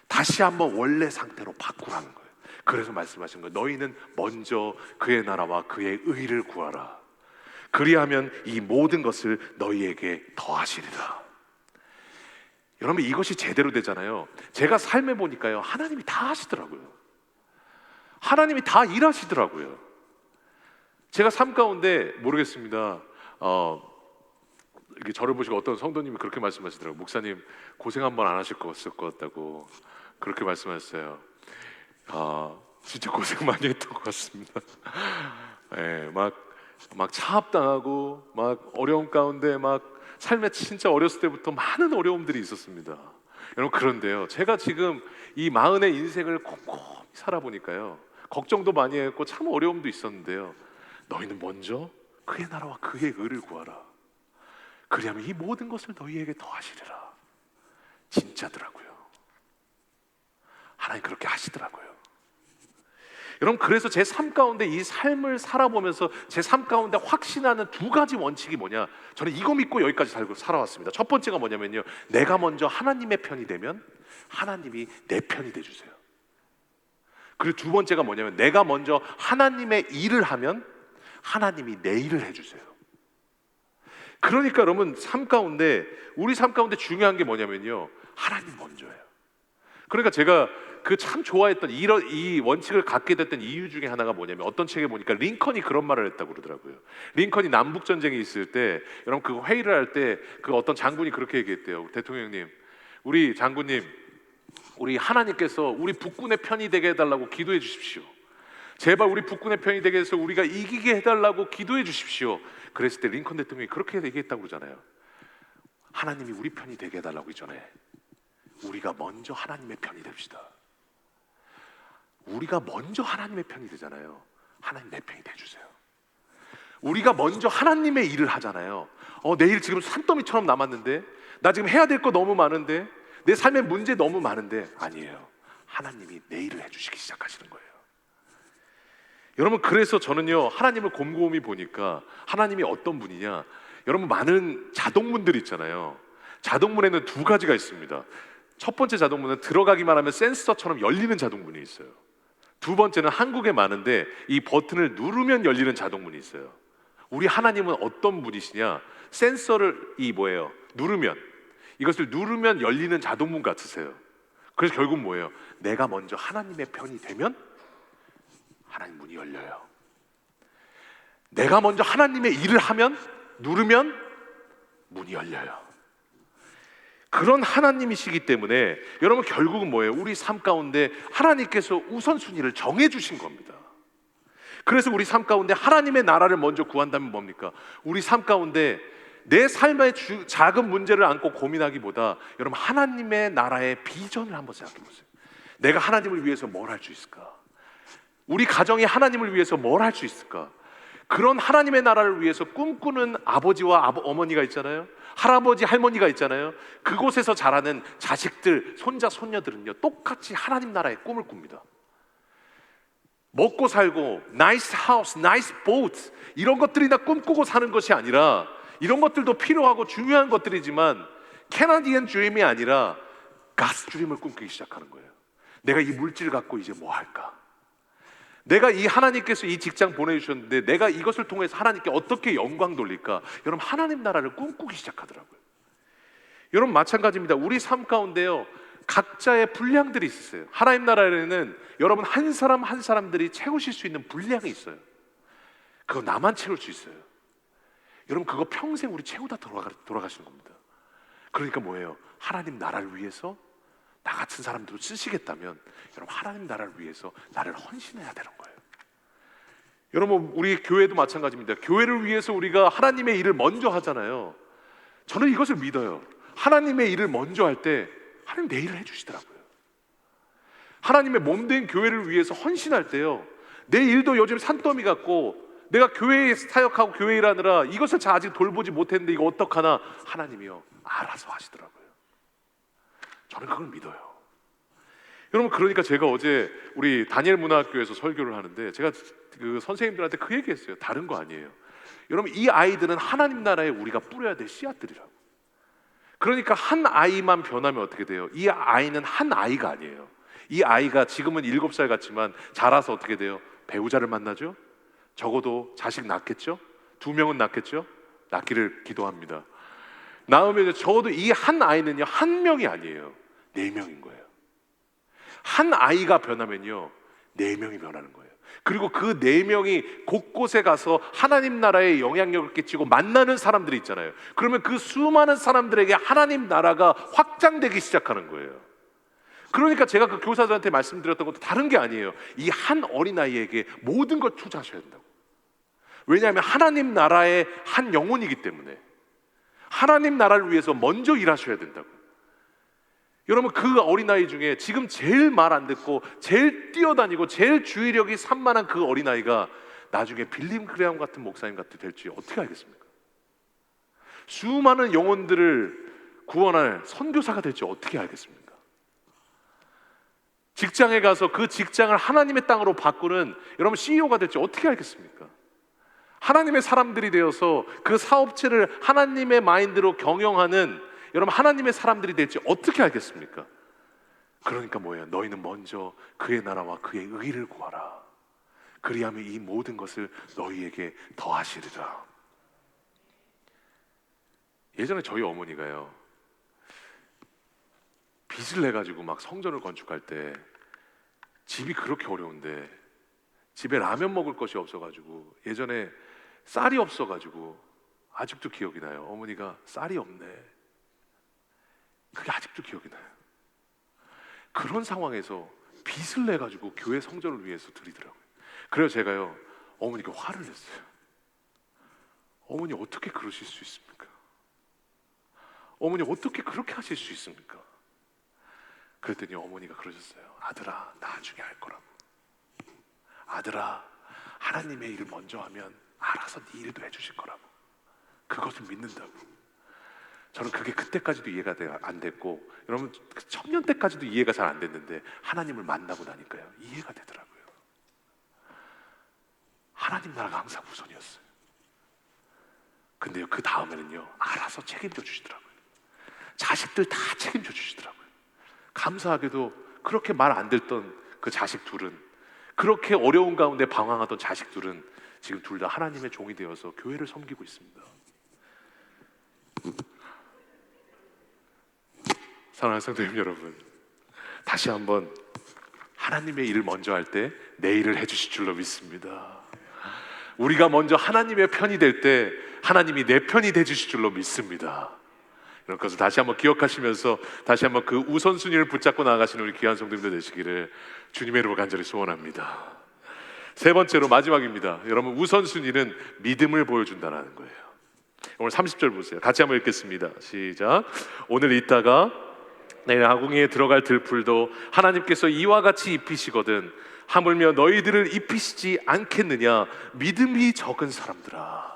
Speaker 1: 다시 한번 원래 상태로 바꾸라는 거예요. 그래서 말씀하신 거예요. 너희는 먼저 그의 나라와 그의 의를 구하라. 그리하면 이 모든 것을 너희에게 더하시리라. 여러분 이것이 제대로 되잖아요. 제가 삶에 보니까요 하나님이 다 하시더라고요. 하나님이 다 일하시더라고요. 제가 삶 가운데 모르겠습니다. 이렇게 저를 보시고 어떤 성도님이 그렇게 말씀하시더라고요. 목사님 고생 한번 안 하실 것 같다고 그렇게 말씀하셨어요. 진짜 고생 많이 했던 것 같습니다. 네, 막 차압당하고 막 어려움 가운데 막 삶에 진짜 어렸을 때부터 많은 어려움들이 있었습니다. 여러분 그런데요 제가 지금 이 마흔의 인생을 곰곰이 살아보니까요 걱정도 많이 했고 참 어려움도 있었는데요 너희는 먼저 그의 나라와 그의 의를 구하라. 그리하면 이 모든 것을 너희에게 더하시리라. 진짜더라고요. 하나님 그렇게 하시더라고요. 여러분 그래서 제 삶 가운데 이 삶을 살아보면서 제 삶 가운데 확신하는 두 가지 원칙이 뭐냐? 저는 이거 믿고 여기까지 살아왔습니다. 첫 번째가 뭐냐면요 내가 먼저 하나님의 편이 되면 하나님이 내 편이 돼주세요. 그리고 두 번째가 뭐냐면 내가 먼저 하나님의 일을 하면 하나님이 내 일을 해주세요. 그러니까 여러분 우리 삶 가운데 중요한 게 뭐냐면요 하나님 먼저예요. 그러니까 제가 그 참 좋아했던 이 원칙을 갖게 됐던 이유 중에 하나가 뭐냐면 어떤 책에 보니까 링컨이 그런 말을 했다고 그러더라고요. 링컨이 남북 전쟁에 있을 때 여러분 그 회의를 할 때 그 어떤 장군이 그렇게 얘기했대요. 대통령님, 우리 장군님, 우리 하나님께서 우리 북군의 편이 되게 해달라고 기도해 주십시오. 제발 우리 북군의 편이 되게 해서 우리가 이기게 해달라고 기도해 주십시오. 그랬을 때 링컨 대통령이 그렇게 얘기했다고 그러잖아요. 하나님이 우리 편이 되게 해달라고 이전에 우리가 먼저 하나님의 편이 됩시다. 우리가 먼저 하나님의 편이 되잖아요. 하나님 내 편이 돼주세요. 우리가 먼저 하나님의 일을 하잖아요. 내일 지금 산더미처럼 남았는데, 나 지금 해야 될 거 너무 많은데, 내 삶의 문제 너무 많은데, 아니에요. 하나님이 내 일을 해주시기 시작하시는 거예요. 여러분, 그래서 저는요, 하나님을 곰곰이 보니까 하나님이 어떤 분이냐, 여러분, 많은 자동문들 있잖아요. 자동문에는 두 가지가 있습니다. 첫 번째 자동문은 들어가기만 하면 센서처럼 열리는 자동문이 있어요. 두 번째는 한국에 많은데 이 버튼을 누르면 열리는 자동문이 있어요. 우리 하나님은 어떤 분이시냐, 센서를 누르면, 이것을 누르면 열리는 자동문 같으세요. 그래서 결국 뭐예요? 내가 먼저 하나님의 편이 되면 하나님 문이 열려요. 내가 먼저 하나님의 일을 하면, 누르면 문이 열려요. 그런 하나님이시기 때문에 여러분, 결국은 뭐예요? 우리 삶 가운데 하나님께서 우선순위를 정해주신 겁니다. 그래서 우리 삶 가운데 하나님의 나라를 먼저 구한다면 뭡니까? 우리 삶 가운데 내 삶의 작은 문제를 안고 고민하기보다 여러분, 하나님의 나라의 비전을 한번 생각해 보세요. 내가 하나님을 위해서 뭘 할 수 있을까? 우리 가정이 하나님을 위해서 뭘 할 수 있을까? 그런 하나님의 나라를 위해서 꿈꾸는 아버지와 어머니가 있잖아요. 할아버지, 할머니가 있잖아요. 그곳에서 자라는 자식들, 손자, 손녀들은요, 똑같이 하나님 나라의 꿈을 꿉니다. 먹고 살고 나이스 하우스, 나이스 보트, 이런 것들이나 꿈꾸고 사는 것이 아니라, 이런 것들도 필요하고 중요한 것들이지만 캐나디언 드림이 아니라 가스 드림을 꿈꾸기 시작하는 거예요. 내가 이 물질을 갖고 이제 뭐 할까? 내가 이 하나님께서 이 직장 보내주셨는데 내가 이것을 통해서 하나님께 어떻게 영광 돌릴까? 여러분, 하나님 나라를 꿈꾸기 시작하더라고요. 여러분, 마찬가지입니다. 우리 삶 가운데요, 각자의 분량들이 있으세요. 하나님 나라에는 여러분 한 사람 한 사람들이 채우실 수 있는 분량이 있어요. 그거 나만 채울 수 있어요. 여러분, 그거 평생 우리 채우다 돌아가시는 겁니다. 그러니까 뭐예요? 하나님 나라를 위해서 나 같은 사람들을 쓰시겠다면 여러분, 하나님 나라를 위해서 나를 헌신해야 되는 거예요. 여러분, 우리 교회도 마찬가지입니다. 교회를 위해서 우리가 하나님의 일을 먼저 하잖아요. 저는 이것을 믿어요. 하나님의 일을 먼저 할 때 하나님 내 일을 해주시더라고요. 하나님의 몸된 교회를 위해서 헌신할 때요, 내 일도 요즘 산더미 같고 내가 교회에 사역하고 교회 일하느라 이것을 아직 돌보지 못했는데 이거 어떡하나, 하나님이요 알아서 하시더라고요. 저는 그걸 믿어요. 여러분, 그러니까 제가 어제 우리 다니엘 문화학교에서 설교를 하는데 제가 그 선생님들한테 그 얘기했어요. 다른 거 아니에요. 여러분, 이 아이들은 하나님 나라에 우리가 뿌려야 될 씨앗들이라고. 그러니까 한 아이만 변하면 어떻게 돼요? 이 아이는 한 아이가 아니에요. 이 아이가 지금은 7살 같지만 자라서 어떻게 돼요? 배우자를 만나죠? 적어도 자식 낳겠죠? 2명은 낳겠죠? 낳기를 기도합니다. 낳으면 적어도 이 한 아이는요, 한 명이 아니에요. 4명인 거예요. 한 아이가 변하면요, 4명이 변하는 거예요. 그리고 그 4명이 곳곳에 가서 하나님 나라에 영향력을 끼치고 만나는 사람들이 있잖아요. 그러면 그 수많은 사람들에게 하나님 나라가 확장되기 시작하는 거예요. 그러니까 제가 그 교사들한테 말씀드렸던 것도 다른 게 아니에요. 이 한 어린아이에게 모든 걸 투자하셔야 된다고. 왜냐하면 하나님 나라의 한 영혼이기 때문에 하나님 나라를 위해서 먼저 일하셔야 된다고. 여러분, 그 어린아이 중에 지금 제일 말 안 듣고 제일 뛰어다니고 제일 주의력이 산만한 그 어린아이가 나중에 빌림 그레엄 같은 목사님 같이 될지 어떻게 알겠습니까? 수많은 영혼들을 구원할 선교사가 될지 어떻게 알겠습니까? 직장에 가서 그 직장을 하나님의 땅으로 바꾸는 여러분 CEO가 될지 어떻게 알겠습니까? 하나님의 사람들이 되어서 그 사업체를 하나님의 마인드로 경영하는 여러분 하나님의 사람들이 될지 어떻게 알겠습니까? 그러니까 뭐예요? 너희는 먼저 그의 나라와 그의 의를 구하라. 그리하면 이 모든 것을 너희에게 더하시리라. 예전에 저희 어머니가요, 빚을 내가지고 막 성전을 건축할 때 집이 그렇게 어려운데 집에 라면 먹을 것이 없어가지고, 예전에 쌀이 없어가지고, 아직도 기억이 나요. 어머니가 쌀이 없네. 그게 아직도 기억이 나요. 그런 상황에서 빚을 내가지고 교회 성전을 위해서 드리더라고요. 그래서 제가요, 어머니가 화를 냈어요. 어머니 어떻게 그러실 수 있습니까? 어머니 어떻게 그렇게 하실 수 있습니까? 그랬더니 어머니가 그러셨어요. 아들아, 나중에 할 거라고. 아들아, 하나님의 일을 먼저 하면 알아서 네 일도 해주실 거라고. 그것을 믿는다고. 저는 그게 그때까지도 이해가 안 됐고, 여러분 청년 때까지도 이해가 잘 안 됐는데 하나님을 만나고 나니까요 이해가 되더라고요. 하나님 나라가 항상 우선이었어요. 근데요 그 다음에는요 알아서 책임져 주시더라고요. 자식들 다 책임져 주시더라고요. 감사하게도 그렇게 말 안 듣던 그 자식 둘은, 그렇게 어려운 가운데 방황하던 자식 둘은 지금 둘 다 하나님의 종이 되어서 교회를 섬기고 있습니다. 사랑하는 성도님 여러분, 다시 한번 하나님의 일을 먼저 할 때 내 일을 해주실 줄로 믿습니다. 우리가 먼저 하나님의 편이 될 때 하나님이 내 편이 되주실 줄로 믿습니다. 이런 것을 다시 한번 기억하시면서 다시 한번 그 우선순위를 붙잡고 나아가시는 우리 귀한 성도님들 되시기를 주님의 이름으로 간절히 소원합니다. 세 번째로 마지막입니다. 여러분 우선순위는 믿음을 보여준다는 거예요. 오늘 30절 보세요. 같이 한번 읽겠습니다. 시작. 오늘 있다가 내일 아궁이에 들어갈 들풀도 하나님께서 이와 같이 입히시거든 하물며 너희들을 입히시지 않겠느냐 믿음이 적은 사람들아.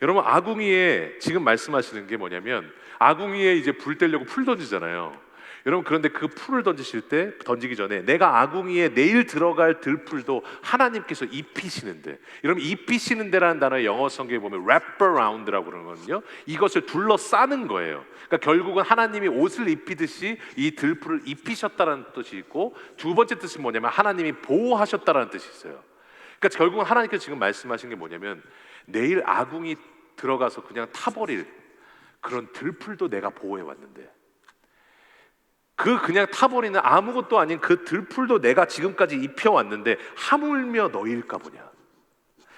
Speaker 1: 여러분 아궁이에 지금 말씀하시는 게 뭐냐면, 아궁이에 이제 불 떼려고 풀 던지잖아요. 여러분 그런데 그 풀을 던지기 전에 내가 아궁이에 내일 들어갈 들풀도 하나님께서 입히시는데, 여러분 입히시는데라는 단어의 영어 성경에 보면 wrap around라고 그러거든요. 이것을 둘러싸는 거예요. 그러니까 결국은 하나님이 옷을 입히듯이 이 들풀을 입히셨다는 뜻이 있고, 두 번째 뜻은 뭐냐면 하나님이 보호하셨다는 뜻이 있어요. 그러니까 결국은 하나님께서 지금 말씀하신 게 뭐냐면, 내일 아궁이 들어가서 그냥 타버릴 그런 들풀도 내가 보호해 왔는데, 그냥 타버리는 아무것도 아닌 그 들풀도 내가 지금까지 입혀왔는데 하물며 너희일까 보냐.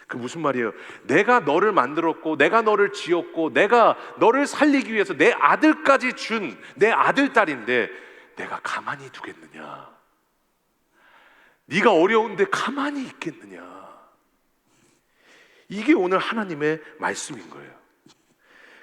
Speaker 1: 그 무슨 말이에요? 내가 너를 만들었고 내가 너를 지었고 내가 너를 살리기 위해서 내 아들까지 준 내 아들 딸인데 내가 가만히 두겠느냐? 네가 어려운데 가만히 있겠느냐? 이게 오늘 하나님의 말씀인 거예요.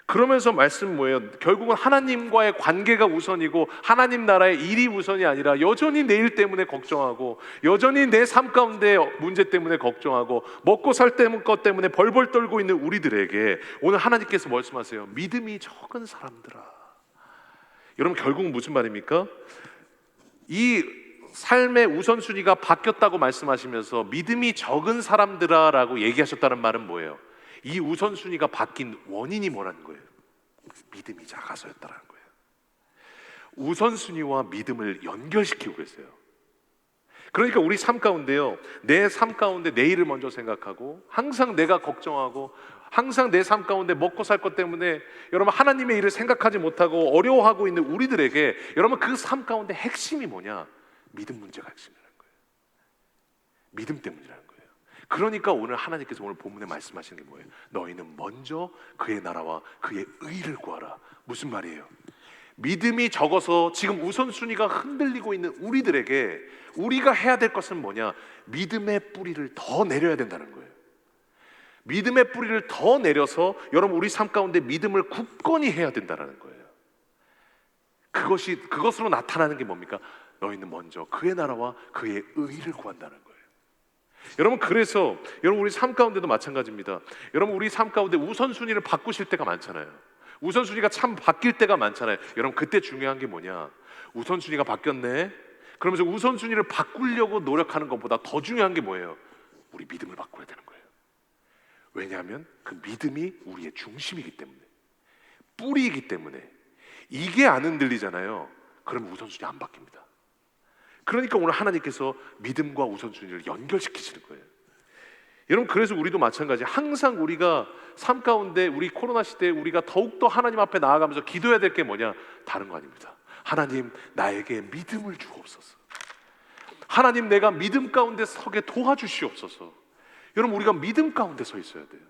Speaker 1: 그러면서 말씀 뭐예요? 결국은 하나님과의 관계가 우선이고 하나님 나라의 일이 우선이 아니라 여전히 내일 때문에 걱정하고, 여전히 내 삶 가운데 문제 때문에 걱정하고, 먹고 살 것 때문에 벌벌 떨고 있는 우리들에게 오늘 하나님께서 말씀하세요. 믿음이 적은 사람들아. 여러분 결국은 무슨 말입니까? 이 삶의 우선순위가 바뀌었다고 말씀하시면서 믿음이 적은 사람들아 라고 얘기하셨다는 말은 뭐예요? 이 우선순위가 바뀐 원인이 뭐라는 거예요? 믿음이 작아서였다는 거예요. 우선순위와 믿음을 연결시키고 계세요. 그러니까 우리 삶 가운데요, 내 삶 가운데 내일을 먼저 생각하고 항상 내가 걱정하고 항상 내 삶 가운데 먹고 살 것 때문에 여러분 하나님의 일을 생각하지 못하고 어려워하고 있는 우리들에게 여러분 그 삶 가운데 핵심이 뭐냐? 믿음 문제가 핵심이라는 거예요. 믿음 때문이라는 거예요. 그러니까 오늘 하나님께서 오늘 본문에 말씀하시는 게 뭐예요? 너희는 먼저 그의 나라와 그의 의를 구하라. 무슨 말이에요? 믿음이 적어서 지금 우선순위가 흔들리고 있는 우리들에게 우리가 해야 될 것은 뭐냐? 믿음의 뿌리를 더 내려야 된다는 거예요. 믿음의 뿌리를 더 내려서 여러분 우리 삶 가운데 믿음을 굳건히 해야 된다는 거예요. 그것으로 나타나는 게 뭡니까? 너희는 먼저 그의 나라와 그의 의를 구한다는 거예요. 여러분 그래서 여러분 우리 삶 가운데도 마찬가지입니다. 여러분 우리 삶 가운데 우선순위를 바꾸실 때가 많잖아요. 우선순위가 참 바뀔 때가 많잖아요. 여러분 그때 중요한 게 뭐냐? 우선순위가 바뀌었네. 그러면서 우선순위를 바꾸려고 노력하는 것보다 더 중요한 게 뭐예요? 우리 믿음을 바꿔야 되는 거예요. 왜냐하면 그 믿음이 우리의 중심이기 때문에, 뿌리이기 때문에. 이게 안 흔들리잖아요. 그러면 우선순위 안 바뀝니다. 그러니까 오늘 하나님께서 믿음과 우선순위를 연결시키시는 거예요. 여러분 그래서 우리도 마찬가지. 항상 우리가 삶 가운데 우리 코로나 시대에 우리가 더욱더 하나님 앞에 나아가면서 기도해야 될 게 뭐냐? 다른 거 아닙니다. 하나님 나에게 믿음을 주옵소서. 하나님 내가 믿음 가운데 서게 도와주시옵소서. 여러분 우리가 믿음 가운데 서 있어야 돼요.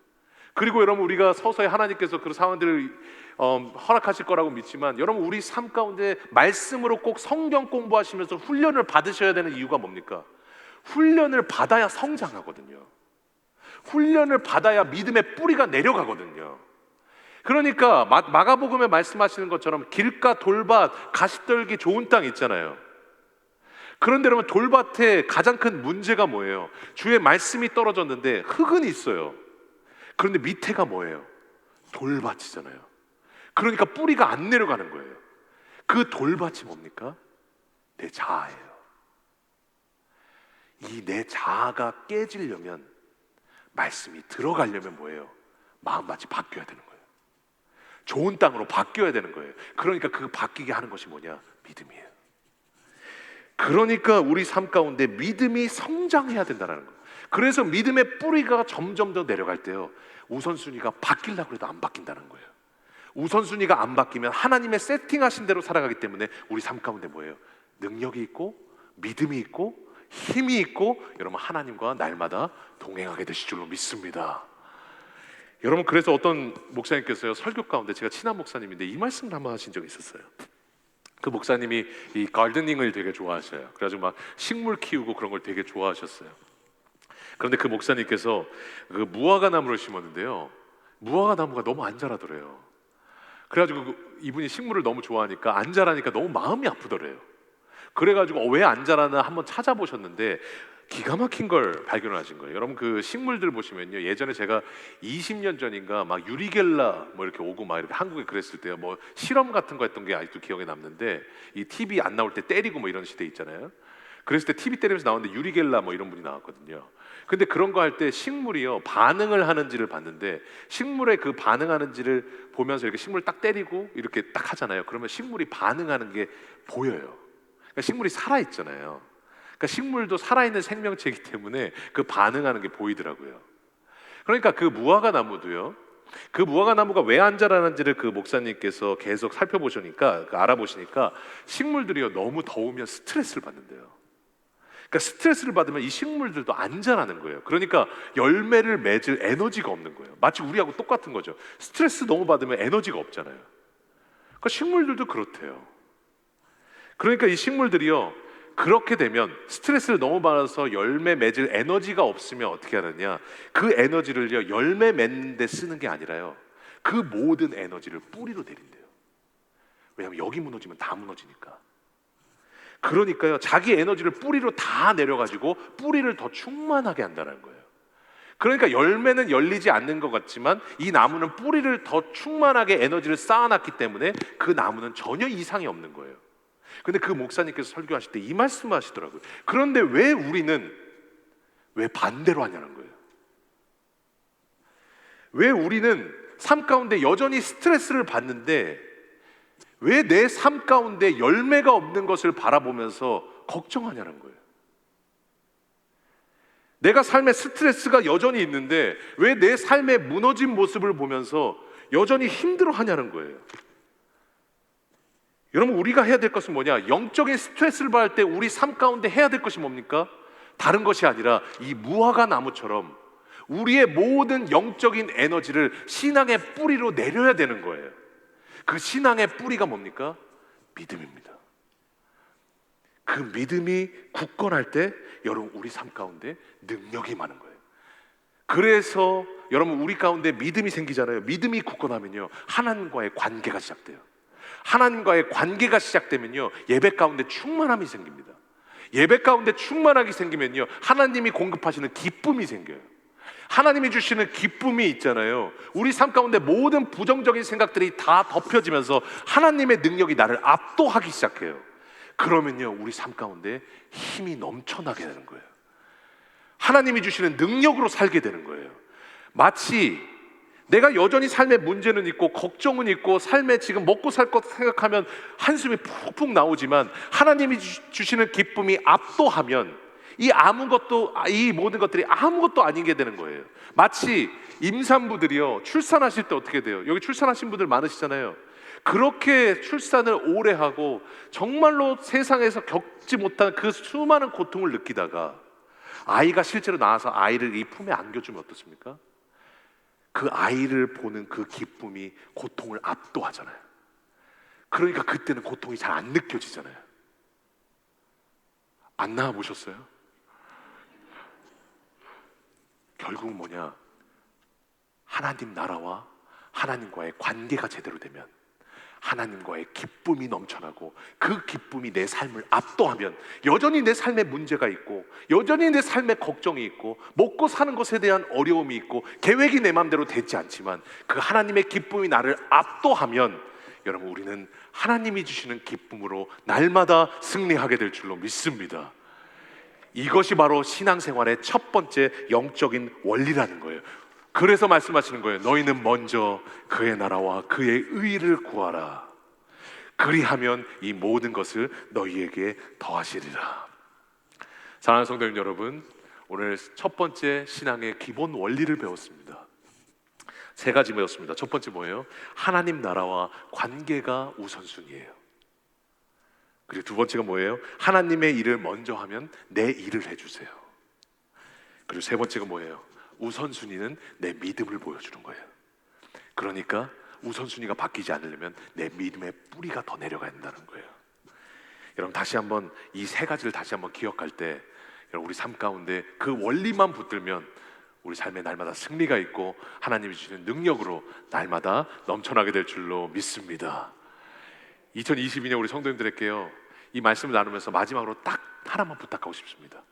Speaker 1: 그리고 여러분 우리가 서서히 하나님께서 그 상황들을 허락하실 거라고 믿지만, 여러분 우리 삶 가운데 말씀으로 꼭 성경 공부하시면서 훈련을 받으셔야 되는 이유가 뭡니까? 훈련을 받아야 성장하거든요. 훈련을 받아야 믿음의 뿌리가 내려가거든요. 그러니까 마가복음에 말씀하시는 것처럼 길가 돌밭 가시떨기 좋은 땅 있잖아요. 그런데 여러분, 돌밭에 가장 큰 문제가 뭐예요? 주의 말씀이 떨어졌는데 흙은 있어요. 그런데 밑에가 뭐예요? 돌밭이잖아요. 그러니까 뿌리가 안 내려가는 거예요. 그 돌밭이 뭡니까? 내 자아예요. 이 내 자아가 깨지려면, 말씀이 들어가려면 뭐예요? 마음밭이 바뀌어야 되는 거예요. 좋은 땅으로 바뀌어야 되는 거예요. 그러니까 그 바뀌게 하는 것이 뭐냐? 믿음이에요. 그러니까 우리 삶 가운데 믿음이 성장해야 된다는 거예요. 그래서 믿음의 뿌리가 점점 더 내려갈 때요, 우선순위가 바뀌려고 해도 안 바뀐다는 거예요. 우선순위가 안 바뀌면 하나님의 세팅하신 대로 살아가기 때문에 우리 삶 가운데 뭐예요? 능력이 있고 믿음이 있고 힘이 있고, 여러분, 하나님과 날마다 동행하게 되실 줄로 믿습니다. 여러분, 그래서 어떤 목사님께서요, 설교 가운데, 제가 친한 목사님인데 이 말씀을 한번 하신 적이 있었어요. 그 목사님이 이 가르데닝을 되게 좋아하셔요. 그래가지고 막 식물 키우고 그런 걸 되게 좋아하셨어요. 그런데 그 목사님께서 그 무화과 나무를 심었는데요, 무화과 나무가 너무 안 자라더래요. 그래가지고 이분이 식물을 너무 좋아하니까 안 자라니까 너무 마음이 아프더래요. 그래가지고 왜 안 자라나 한번 찾아보셨는데 기가 막힌 걸 발견하신 거예요. 여러분, 그 식물들 보시면요, 예전에 제가 20년 전인가 막 유리겔라 뭐 이렇게 오고 막 이렇게 한국에 그랬을 때요, 뭐 실험 같은 거 했던 게 아직도 기억에 남는데, 이 TV 안 나올 때 때리고 뭐 이런 시대 있잖아요. 그랬을 때 TV 때리면서 나오는데 유리겔라 뭐 이런 분이 나왔거든요. 근데 그런 거 할 때 식물이요, 반응을 하는지를 봤는데, 식물의 그 반응하는지를 보면서 이렇게 식물 딱 때리고 이렇게 딱 하잖아요. 그러면 식물이 반응하는 게 보여요. 그러니까 식물이 살아있잖아요. 그러니까 식물도 살아있는 생명체이기 때문에 그 반응하는 게 보이더라고요. 그러니까 그 무화과 나무도요, 그 무화과 나무가 왜 안 자라는지를 그 목사님께서 계속 살펴보시니까, 알아보시니까 식물들이요, 너무 더우면 스트레스를 받는데요. 그러니까 스트레스를 받으면 이 식물들도 안 자라는 거예요. 그러니까 열매를 맺을 에너지가 없는 거예요. 마치 우리하고 똑같은 거죠. 스트레스 너무 받으면 에너지가 없잖아요. 그러니까 식물들도 그렇대요. 그러니까 이 식물들이요, 그렇게 되면 스트레스를 너무 받아서 열매 맺을 에너지가 없으면 어떻게 하느냐, 그 에너지를요, 열매 맺는 데 쓰는 게 아니라요, 그 모든 에너지를 뿌리로 내린대요. 왜냐하면 여기 무너지면 다 무너지니까. 그러니까요, 자기 에너지를 뿌리로 다 내려가지고 뿌리를 더 충만하게 한다는 거예요. 그러니까 열매는 열리지 않는 것 같지만 이 나무는 뿌리를 더 충만하게 에너지를 쌓아놨기 때문에 그 나무는 전혀 이상이 없는 거예요. 근데 그 목사님께서 설교하실 때 이 말씀을 하시더라고요. 그런데 왜 우리는 왜 반대로 하냐는 거예요. 왜 우리는 삶 가운데 여전히 스트레스를 받는데 왜 내 삶 가운데 열매가 없는 것을 바라보면서 걱정하냐는 거예요. 내가 삶에 스트레스가 여전히 있는데 왜 내 삶의 무너진 모습을 보면서 여전히 힘들어하냐는 거예요. 여러분, 우리가 해야 될 것은 뭐냐? 영적인 스트레스를 받을 때 우리 삶 가운데 해야 될 것이 뭡니까? 다른 것이 아니라 이 무화과 나무처럼 우리의 모든 영적인 에너지를 신앙의 뿌리로 내려야 되는 거예요. 그 신앙의 뿌리가 뭡니까? 믿음입니다. 그 믿음이 굳건할 때 여러분, 우리 삶 가운데 능력이 많은 거예요. 그래서 여러분, 우리 가운데 믿음이 생기잖아요. 믿음이 굳건하면요, 하나님과의 관계가 시작돼요. 하나님과의 관계가 시작되면요, 예배 가운데 충만함이 생깁니다. 예배 가운데 충만하게 생기면요, 하나님이 공급하시는 기쁨이 생겨요. 하나님이 주시는 기쁨이 있잖아요. 우리 삶 가운데 모든 부정적인 생각들이 다 덮여지면서 하나님의 능력이 나를 압도하기 시작해요. 그러면요, 우리 삶 가운데 힘이 넘쳐나게 되는 거예요. 하나님이 주시는 능력으로 살게 되는 거예요. 마치 내가 여전히 삶에 문제는 있고 걱정은 있고 삶에 지금 먹고 살 것 생각하면 한숨이 푹푹 나오지만 하나님이 주시는 기쁨이 압도하면 이 모든 것들이 아무것도 아니게 되는 거예요. 마치 임산부들이요, 출산하실 때 어떻게 돼요? 여기 출산하신 분들 많으시잖아요. 그렇게 출산을 오래 하고 정말로 세상에서 겪지 못한 그 수많은 고통을 느끼다가 아이가 실제로 나와서 아이를 이 품에 안겨주면 어떻습니까? 그 아이를 보는 그 기쁨이 고통을 압도하잖아요. 그러니까 그때는 고통이 잘 안 느껴지잖아요. 안 나와보셨어요? 결국 뭐냐? 하나님 나라와 하나님과의 관계가 제대로 되면 하나님과의 기쁨이 넘쳐나고 그 기쁨이 내 삶을 압도하면 여전히 내 삶에 문제가 있고 여전히 내 삶에 걱정이 있고 먹고 사는 것에 대한 어려움이 있고 계획이 내 마음대로 되지 않지만 그 하나님의 기쁨이 나를 압도하면 여러분, 우리는 하나님이 주시는 기쁨으로 날마다 승리하게 될 줄로 믿습니다. 이것이 바로 신앙생활의 첫 번째 영적인 원리라는 거예요. 그래서 말씀하시는 거예요. 너희는 먼저 그의 나라와 그의 의를 구하라. 그리하면 이 모든 것을 너희에게 더하시리라. 사랑하는 성도님 여러분, 오늘 첫 번째 신앙의 기본 원리를 배웠습니다. 세 가지 배웠습니다. 첫 번째 뭐예요? 하나님 나라와 관계가 우선순위예요. 그리고 두 번째가 뭐예요? 하나님의 일을 먼저 하면 내 일을 해주세요. 그리고 세 번째가 뭐예요? 우선순위는 내 믿음을 보여주는 거예요. 그러니까 우선순위가 바뀌지 않으려면 내 믿음의 뿌리가 더 내려가야 된다는 거예요. 여러분, 다시 한번 이 세 가지를 다시 한번 기억할 때 여러분, 우리 삶 가운데 그 원리만 붙들면 우리 삶에 날마다 승리가 있고 하나님이 주시는 능력으로 날마다 넘쳐나게 될 줄로 믿습니다. 2022년 우리 성도님들에게요, 이 말씀을 나누면서 마지막으로 딱 하나만 부탁하고 싶습니다.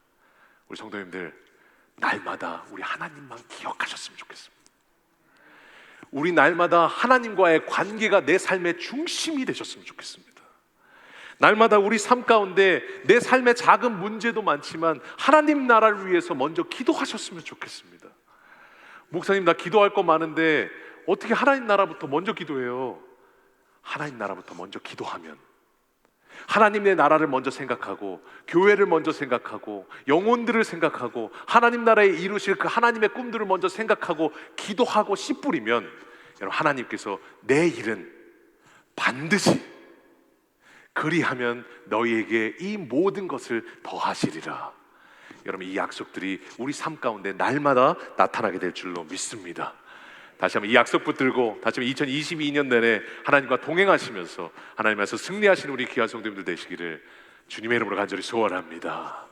Speaker 1: 우리 성도님들, 날마다 우리 하나님만 기억하셨으면 좋겠습니다. 우리 날마다 하나님과의 관계가 내 삶의 중심이 되셨으면 좋겠습니다. 날마다 우리 삶 가운데 내 삶의 작은 문제도 많지만 하나님 나라를 위해서 먼저 기도하셨으면 좋겠습니다. 목사님, 나 기도할 거 많은데 어떻게 하나님 나라부터 먼저 기도해요? 하나님 나라부터 먼저 기도하면, 하나님의 나라를 먼저 생각하고 교회를 먼저 생각하고 영혼들을 생각하고 하나님 나라에 이루실 그 하나님의 꿈들을 먼저 생각하고 기도하고 씨 뿌리면, 여러분, 하나님께서 내 일은 반드시 그리하면 너희에게 이 모든 것을 더하시리라. 여러분, 이 약속들이 우리 삶 가운데 날마다 나타나게 될 줄로 믿습니다. 다시 한번 이 약속 붙들고 다시 한번 2022년 내내 하나님과 동행하시면서 하나님께서 승리하시는 우리 귀한 성도님들 되시기를 주님의 이름으로 간절히 소원합니다.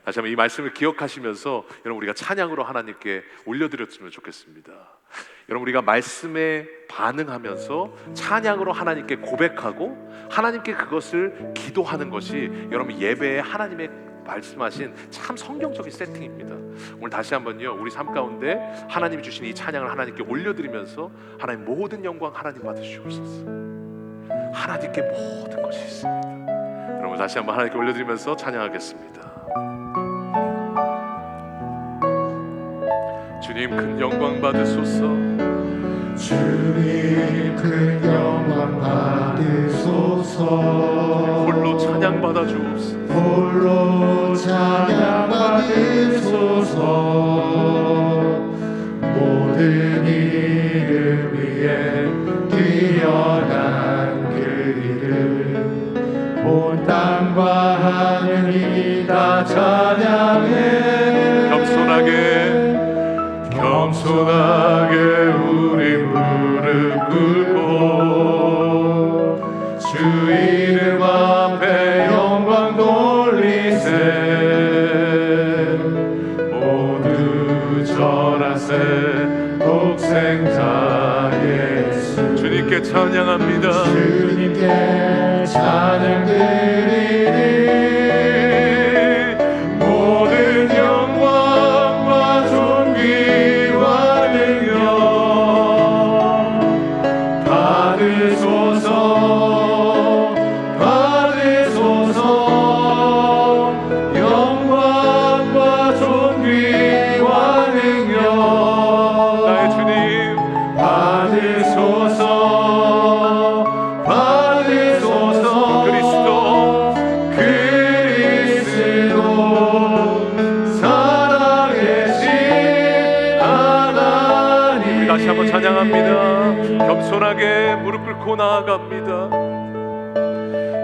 Speaker 1: 다시 한번 이 말씀을 기억하시면서 여러분, 우리가 찬양으로 하나님께 올려드렸으면 좋겠습니다. 여러분, 우리가 말씀에 반응하면서 찬양으로 하나님께 고백하고 하나님께 그것을 기도하는 것이 여러분 예배에 하나님의 말씀하신 참 성경적인 세팅입니다. 오늘 다시 한번요, 우리 삶 가운데 하나님이 주신 이 찬양을 하나님께 올려드리면서 하나님 모든 영광 하나님 받으시옵소서. 하나님께 모든 것이 있습니다. 여러분, 다시 한번 하나님께 올려드리면서 찬양하겠습니다. 주님 큰 영광 받으소서.
Speaker 2: 주님 큰 영광 받으소서.
Speaker 1: 홀로 찬양 받아 주옵소서.
Speaker 2: 홀로 찬양 받으소서. 모든 이름 위에 뛰어난 그 이름, 온 땅과 하늘이 다 찬양해. 겸손하게 우리 무릎 꿇고 주 이름 앞에 영광 돌리세. 모두 절하세. 독생자 예수
Speaker 1: 주님께 찬양합니다.
Speaker 2: 주님께 찬양 드리리. 모든 영광과 존귀와 능력 받으소서. 받으소서. 영광과 존귀와 능력
Speaker 1: 나의 주님
Speaker 2: 받으소서. 받으소서. 그리스도 살아계신 하나님.
Speaker 1: 우리 다시 한번 찬양합니다. 겸손하게 무릎 꿇고 나아갑니다.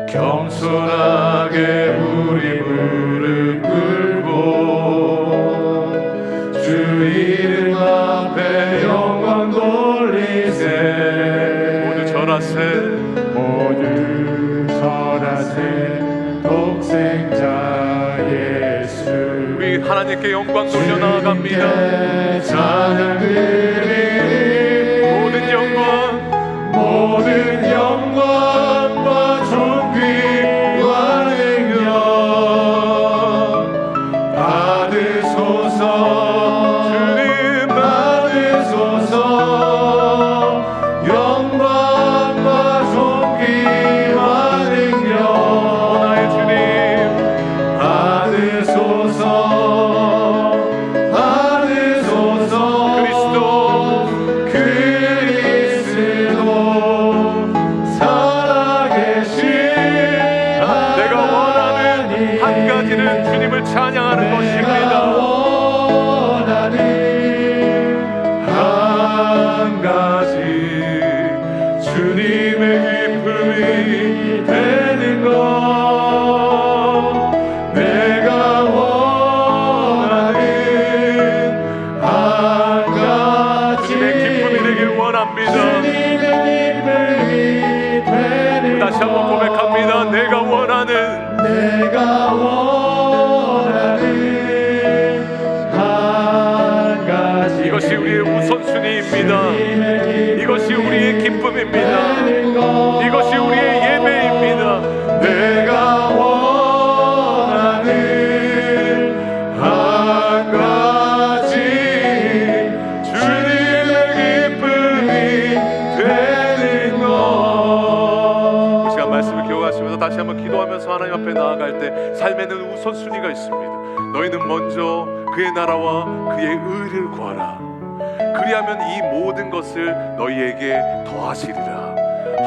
Speaker 2: 겸손하게 우리 무릎 꿇고 주 이름 앞에 영광 돌리세.
Speaker 1: 모두 절하세.
Speaker 2: 모두 절하세. 독생자 예수.
Speaker 1: 우리 하나님께 영광 돌려 나아갑니다.
Speaker 2: 주님께 찬양 드리리.
Speaker 1: 모든 영광
Speaker 2: 모든 영광
Speaker 1: 가지는 주님을 찬양하는
Speaker 2: 내가
Speaker 1: 것입니다.
Speaker 2: 원하는 한 가지 주님의 기쁨이 되는 것 내가 원하는 한 가지
Speaker 1: 주님의 기쁨이 되길 원합니다.
Speaker 2: 주님의 기쁨이 되는
Speaker 1: 다시 한번 고백합니다. 내가 원하는 한 가지 이것이 우리의 우선순위입니다. 이것이 우리의 기쁨입니다. 이것이 우리의 예배입니다.
Speaker 2: 내가 원하는 한 가지 주님의 기쁨이 되는 것
Speaker 1: 이 시간 말씀을 기억하시면서 다시 한번 기도하면서 하나님 앞에 나아갈 때 삶에는 우선순위가 있습니다. 너희는 먼저 그의 나라와 그의 의를 구하라. 그리하면 이 모든 것을 너희에게 더하시리라.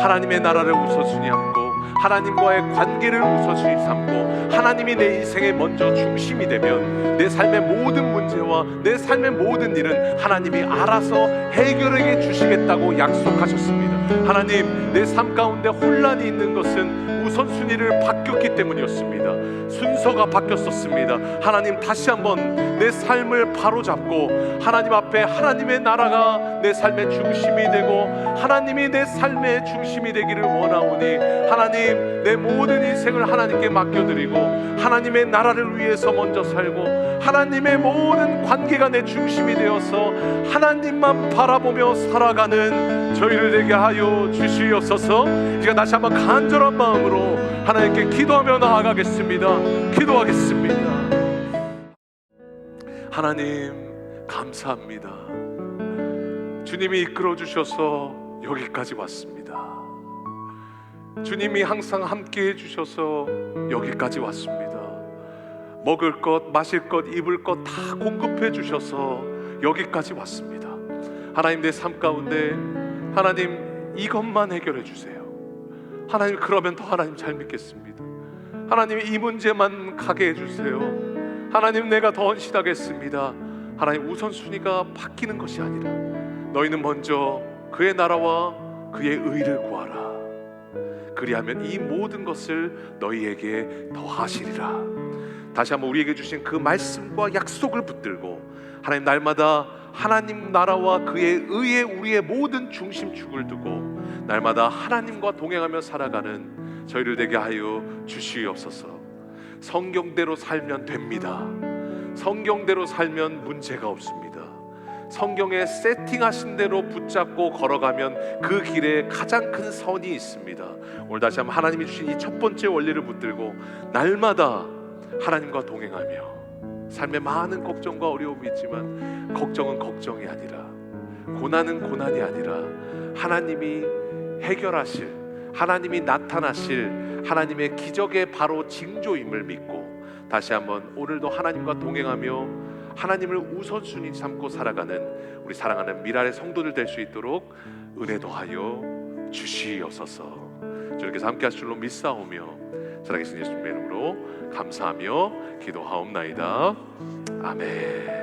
Speaker 1: 하나님의 나라를 우선순위 삼고 하나님과의 관계를 우선순위 삼고 하나님이 내 인생의 먼저 중심이 되면 내 삶의 모든 문제와 내 삶의 모든 일은 하나님이 알아서 해결해 주시겠다고 약속하셨습니다. 하나님, 내 삶 가운데 혼란이 있는 것은 우선순위를 바뀌었기 때문이었습니다. 순서가 바뀌었었습니다. 하나님, 다시 한번 내 삶을 바로잡고 하나님 앞에 하나님의 나라가 내 삶의 중심이 되고 하나님이 내 삶의 중심이 되기를 원하오니 하나님, 내 모든 인생을 하나님께 맡겨드리고 하나님의 나라를 위해서 먼저 살고 하나님의 모든 관계가 내 중심이 되어서 하나님만 바라보며 살아가는 저희를 되게 하여 주시옵소서. 제가 다시 한번 간절한 마음으로 하나님께 기도하며 나아가겠습니다. 기도하겠습니다. 하나님, 감사합니다. 주님이 이끌어 주셔서 여기까지 왔습니다. 주님이 항상 함께 해주셔서 여기까지 왔습니다. 먹을 것, 마실 것, 입을 것 다 공급해 주셔서 여기까지 왔습니다. 하나님, 내 삶 가운데 하나님 이것만 해결해 주세요. 하나님, 그러면 더 하나님 잘 믿겠습니다. 하나님, 이 문제만 가게 해주세요. 하나님, 내가 더 헌신하겠습니다. 하나님, 우선순위가 바뀌는 것이 아니라 너희는 먼저 그의 나라와 그의 의를 구하라. 그리하면 이 모든 것을 너희에게 더하시리라. 다시 한번 우리에게 주신 그 말씀과 약속을 붙들고 하나님, 날마다 하나님 나라와 그의 의에 우리의 모든 중심축을 두고 날마다 하나님과 동행하며 살아가는 저희를 되게 하여 주시옵소서. 성경대로 살면 됩니다. 성경대로 살면 문제가 없습니다. 성경에 세팅하신 대로 붙잡고 걸어가면 그 길에 가장 큰 선이 있습니다. 오늘 다시 한번 하나님이 주신 이 첫 번째 원리를 붙들고 날마다 하나님과 동행하며 삶에 많은 걱정과 어려움이 있지만 걱정은 걱정이 아니라 고난은 고난이 아니라 하나님이 해결하실, 하나님이 나타나실 하나님의 기적의 바로 징조임을 믿고 다시 한번 오늘도 하나님과 동행하며 하나님을 우선순위 삼고 살아가는 우리 사랑하는 미랄의 성도들 될 수 있도록 은혜 더하여 주시옵소서. 주님께서 함께 하실 줄로 믿사오며 살아계신 예수님의 이름으로 감사하며 기도하옵나이다. 아멘.